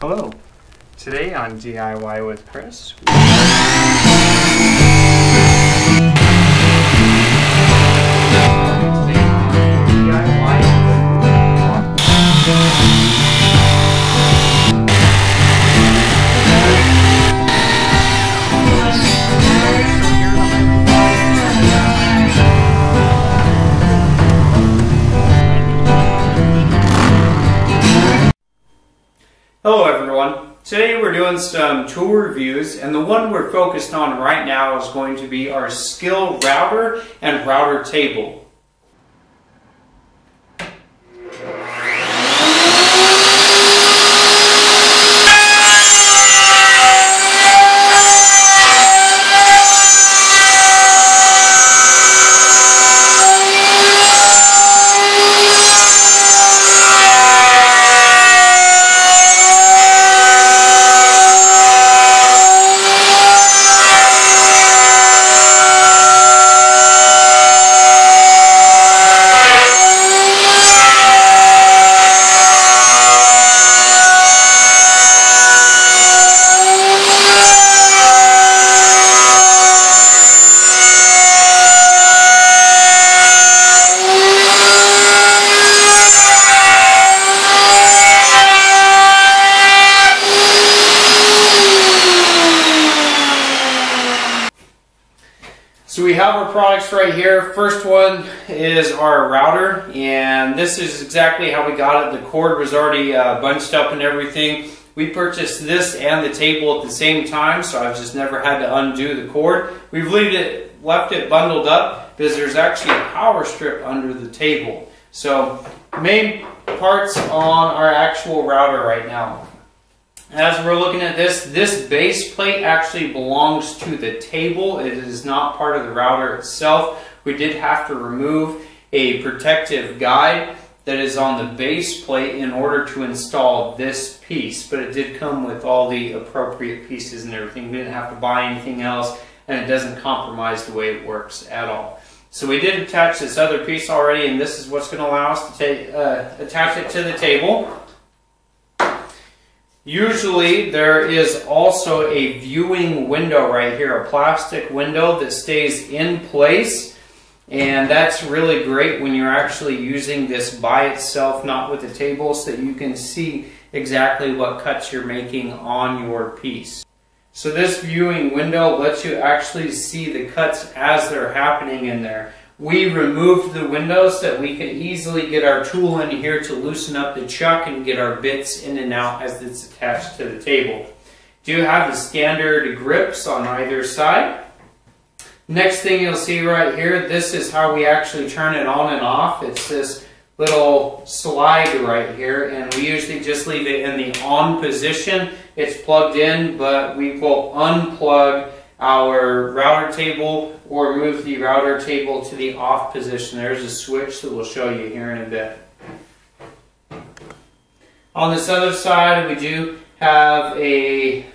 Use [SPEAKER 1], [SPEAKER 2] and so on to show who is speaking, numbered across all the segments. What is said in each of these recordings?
[SPEAKER 1] Hello. Today on DIY with Chris. Hello everyone. Today we're doing some tool reviews, and the one we're focused on right now is going to be our Skil router and router table. So we have our products right here. First one is our router, and this is exactly how we got it. The cord was already bunched up and everything. We purchased this and the table at the same time, so I've just never had to undo the cord. We've left it bundled up because there's actually a power strip under the table. So main parts on our actual router right now. As we're looking at this base plate actually belongs to the table. It is not part of the router itself. We did have to remove a protective guide that is on the base plate in order to install this piece, but it did come with all the appropriate pieces and everything. We didn't have to buy anything else, and it doesn't compromise the way it works at all. So we did attach this other piece already, and this is what's going to allow us to attach it to the table. Usually there is also a viewing window right here, a plastic window that stays in place, and that's really great when you're actually using this by itself, not with the table, so that you can see exactly what cuts you're making on your piece. So this viewing window lets you actually see the cuts as they're happening in there. We removed the windows so that we could easily get our tool in here to loosen up the chuck and get our bits in and out as it's attached to the table. Do have the standard grips on either side. Next thing you'll see right here, this is how we actually turn it on and off. It's this little slide right here, and we usually just leave it in the on position. It's plugged in, but we will unplug our router table or move the router table to the off position. There's a switch that we'll show you here in a bit. On this other side, we do have a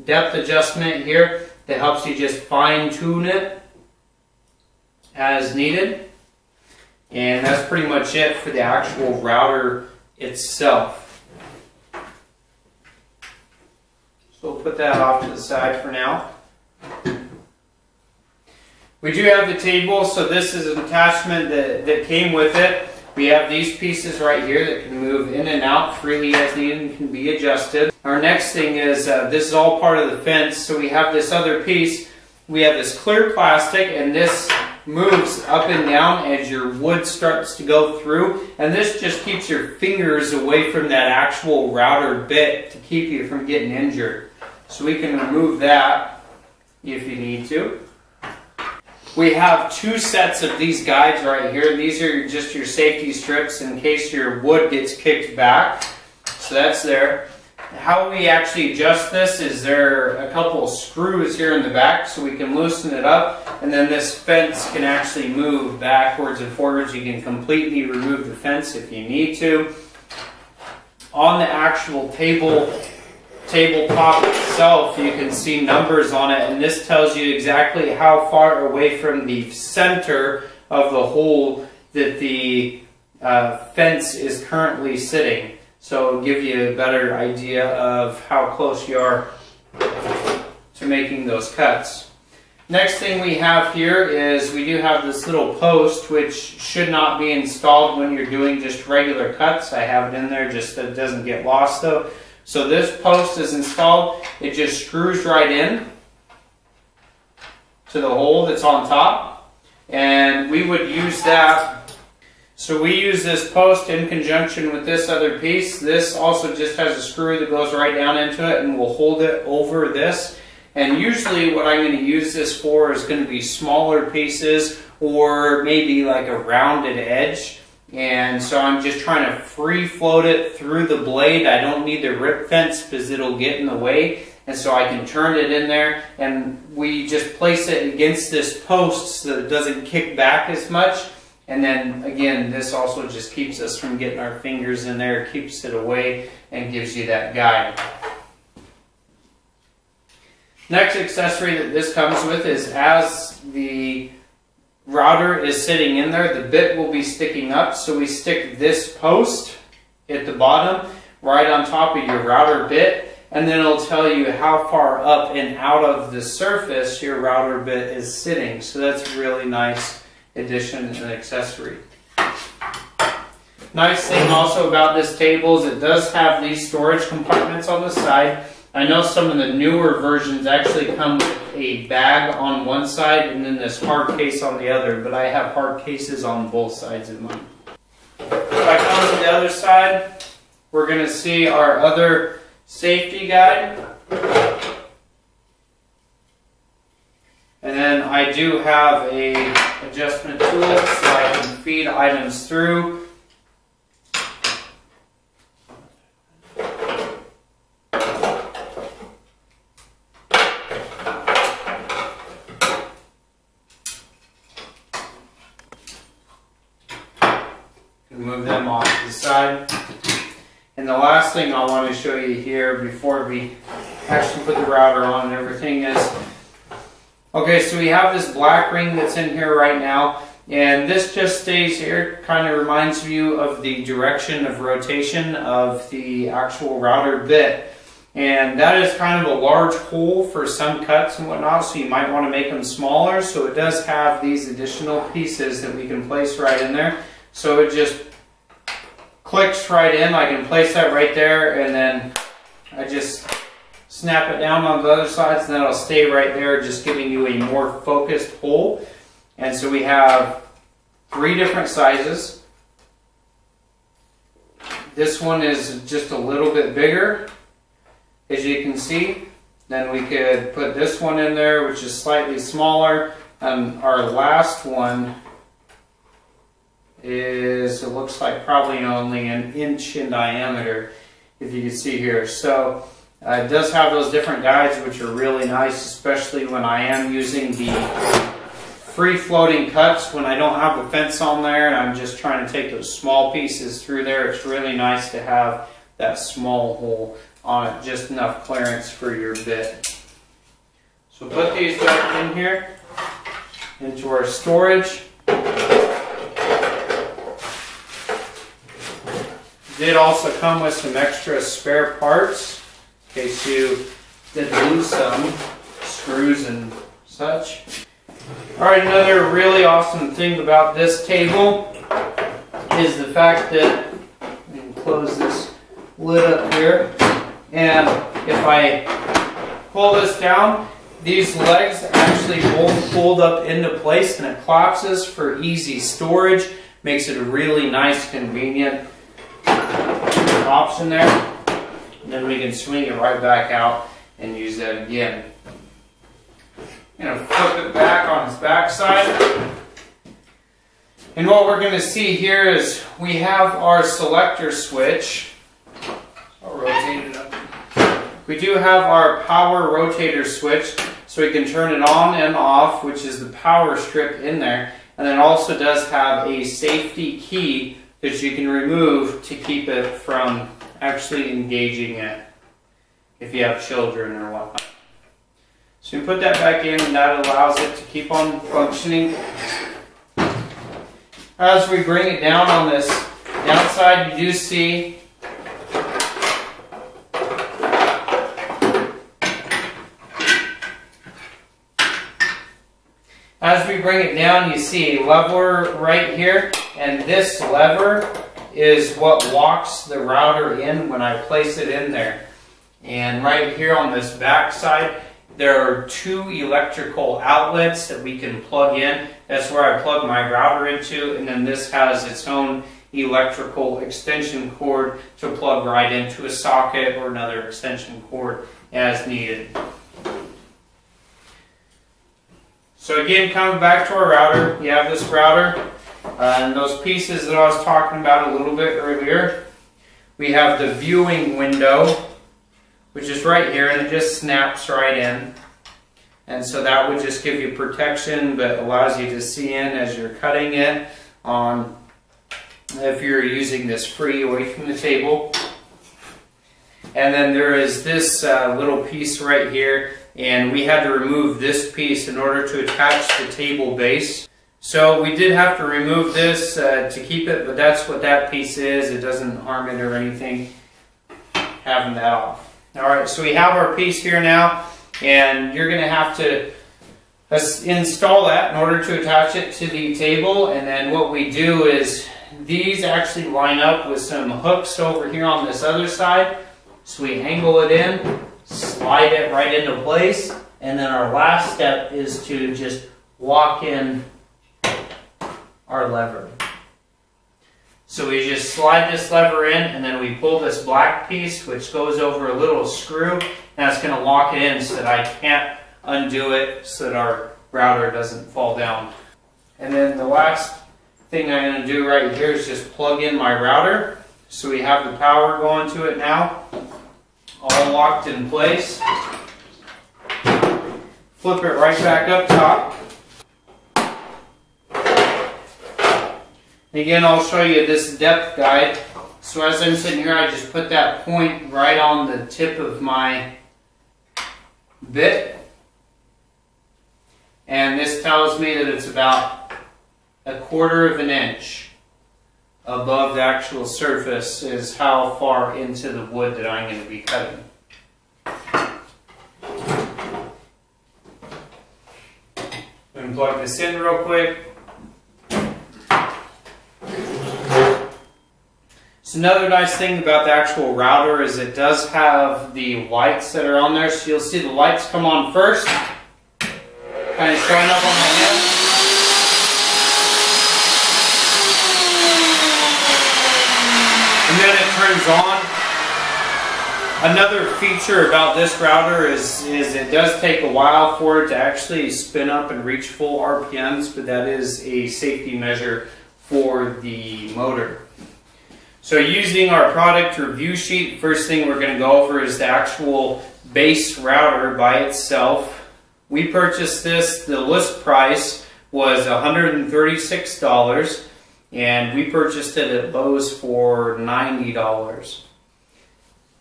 [SPEAKER 1] depth adjustment here that helps you just fine tune it as needed. And that's pretty much it for the actual router itself. So we'll put that off to the side for now. We do have the table, so this is an attachment that came with it. We have these pieces right here that can move in and out freely as needed and can be adjusted. Our next thing is, this is all part of the fence, so we have this other piece. We have this clear plastic, and this moves up and down as your wood starts to go through, and this just keeps your fingers away from that actual router bit to keep you from getting injured. So we can remove that if you need to. We have two sets of these guides right here. These are just your safety strips in case your wood gets kicked back. So that's there. How we actually adjust this is there are a couple of screws here in the back so we can loosen it up, and then this fence can actually move backwards and forwards. You can completely remove the fence if you need to. On the actual tabletop itself, you can see numbers on it, and this tells you exactly how far away from the center of the hole that the fence is currently sitting. So it'll give you a better idea of how close you are to making those cuts. Next thing we have here is we do have this little post, which should not be installed when you're doing just regular cuts. I have it in there just that it doesn't get lost though. So this post is installed. It just screws right in to the hole that's on top. And we would use that. So we use this post in conjunction with this other piece. This also just has a screw that goes right down into it and will hold it over this. And usually what I'm going to use this for is going to be smaller pieces or maybe like a rounded edge. And so I'm just trying to free float it through the blade. I don't need the rip fence because it'll get in the way. And so I can turn it in there and we just place it against this post so that it doesn't kick back as much. And then again, this also just keeps us from getting our fingers in there, keeps it away and gives you that guide. Next accessory that this comes with is as the router is sitting in there, the bit will be sticking up. So we stick this post at the bottom right on top of your router bit, and then it'll tell you how far up and out of the surface your router bit is sitting. So that's a really nice addition and accessory. Nice thing also about this table is it does have these storage compartments on the side. I know some of the newer versions actually come with a bag on one side and then this hard case on the other, but I have hard cases on both sides of mine. If I come to the other side, we're going to see our other safety guide. And then I do have a adjustment tool so I can feed items through. Move them off to the side. And the last thing I want to show you here before we actually put the router on and everything is, okay, so we have this black ring that's in here right now, and this just stays here. Kind of reminds you of the direction of rotation of the actual router bit. And that is kind of a large hole for some cuts and whatnot, so you might want to make them smaller. So it does have these additional pieces that we can place right in there. So it just clicks right in. I can place that right there, and then I just snap it down on the other sides, and then it'll stay right there, just giving you a more focused hole. And so we have 3 different sizes. This one is just a little bit bigger, as you can see. Then we could put this one in there, which is slightly smaller. Our last one is, it looks like probably only an inch in diameter, if you can see here. So it does have those different guides, which are really nice, especially when I am using the free floating cuts, when I don't have the fence on there and I'm just trying to take those small pieces through there. It's really nice to have that small hole on it, just enough clearance for your bit. So put these back in here into our storage. Did also come with some extra spare parts in case you did lose some screws and such. Alright, another really awesome thing about this table is the fact that, I can close this lid up here, and if I pull this down, these legs actually both fold up into place and it collapses for easy storage. Makes it a really nice, convenient option there. And then we can swing it right back out and use that again. I'm going to flip it back on its back side. And what we're going to see here is we have our selector switch. I'll rotate it up. We do have our power rotator switch, so we can turn it on and off, which is the power strip in there. And then it also does have a safety key that you can remove to keep it from actually engaging it if you have children or whatnot. So you put that back in, and that allows it to keep on functioning. As we bring it down on this downside, you do see we bring it down, you see a lever right here, and this lever is what locks the router in when I place it in there. And right here on this back side, there are 2 electrical outlets that we can plug in. That's where I plug my router into, and then this has its own electrical extension cord to plug right into a socket or another extension cord as needed. So again, coming back to our router, you have this router and those pieces that I was talking about a little bit earlier. We have the viewing window, which is right here, and it just snaps right in. And so that would just give you protection, but allows you to see in as you're cutting it on if you're using this free away from the table. And then there is this little piece right here, and we had to remove this piece in order to attach the table base. So we did have to remove this to keep it, but that's what that piece is. It doesn't harm it or anything, having that off. Alright, so we have our piece here now, and you're going to have to install that in order to attach it to the table. And then what we do is these actually line up with some hooks over here on this other side. So we angle it in, slide it right into place, and then our last step is to just lock in our lever. So we just slide this lever in, and then we pull this black piece, which goes over a little screw, and that's going to lock it in so that I can't undo it, so that our router doesn't fall down. And then the last thing I'm going to do right here is just plug in my router. So we have the power going to it now, all locked in place. Flip it right back up top. Again, I'll show you this depth guide. So as I'm sitting here, I just put that point right on the tip of my bit. And this tells me that it's about 1/4 of an inch above the actual surface is how far into the wood that I'm going to be cutting. Let me plug this in real quick. So another nice thing about the actual router is it does have the lights that are on there. So you'll see the lights come on first, kind of showing up on my head. And then it turns on. Another feature about this router is it does take a while for it to actually spin up and reach full RPMs, but that is a safety measure for the motor. So using our product review sheet, first thing we're going to go over is the actual base router by itself. We purchased this, the list price was $136, and we purchased it at Lowe's for $90.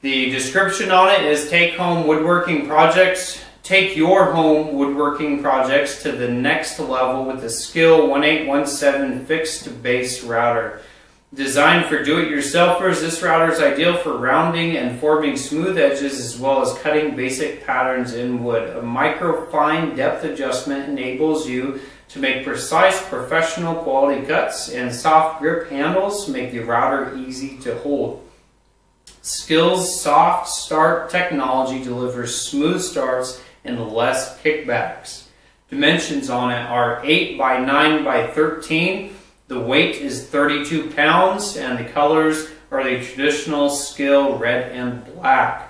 [SPEAKER 1] The description on it is take home woodworking projects. Take your home woodworking projects to the next level with the Skil 1817 fixed base router. Designed for do-it-yourselfers, this router is ideal for rounding and forming smooth edges as well as cutting basic patterns in wood. A micro-fine depth adjustment enables you to make precise professional quality cuts, and soft grip handles make the router easy to hold. Skil's soft start technology delivers smooth starts and less kickbacks. Dimensions on it are 8 by 9 by 13. The weight is 32 pounds, and the colors are the traditional Skil red and black.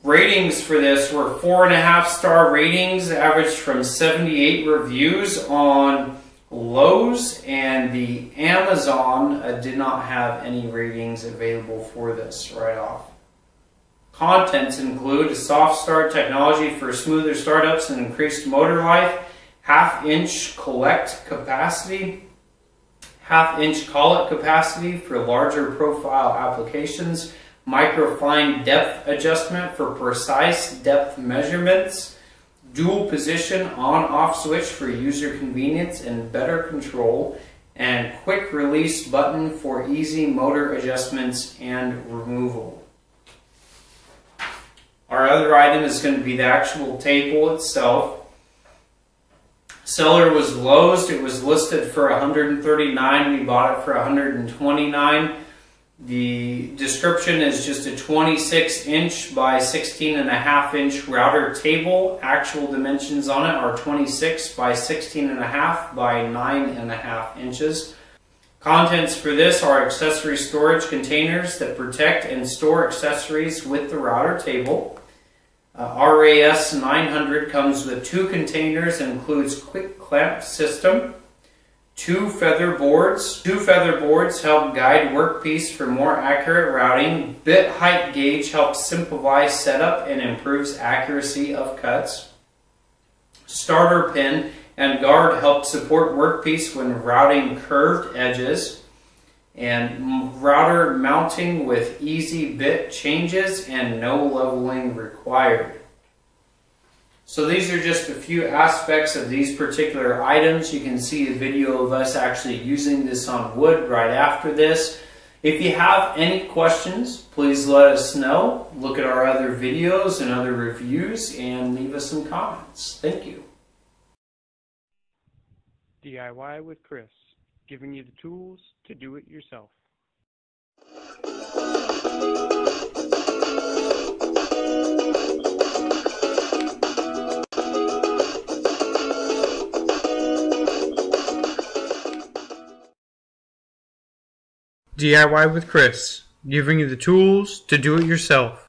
[SPEAKER 1] Ratings for this were 4.5-star ratings, averaged from 78 reviews on Lowe's, and the Amazon did not have any ratings available for this right off. Contents include a soft start technology for smoother startups and increased motor life, 1/2-inch collect capacity, 1/2-inch collet capacity for larger profile applications, microfine depth adjustment for precise depth measurements, dual position on-off switch for user convenience and better control, and quick release button for easy motor adjustments and removal. Our other item is going to be the actual table itself. Seller was Lowe's. It was listed for $139. We bought it for $129. The description is just a 26-inch by 16.5-inch router table. Actual dimensions on it are 26 by 16.5 by 9.5 inches. Contents for this are accessory storage containers that protect and store accessories with the router table. RAS 900 comes with 2 containers and includes quick clamp system. 2 feather boards. 2 feather boards help guide workpiece for more accurate routing. Bit height gauge helps simplify setup and improves accuracy of cuts. Starter pin and guard help support workpiece when routing curved edges. And router mounting with easy bit changes and no leveling required. So these are just a few aspects of these particular items. You can see a video of us actually using this on wood right after this. If you have any questions, please let us know. Look at our other videos and other reviews and leave us some comments. Thank you.
[SPEAKER 2] DIY with Chris, giving you the tools to do it yourself. DIY with Chris, giving you the tools to do it yourself.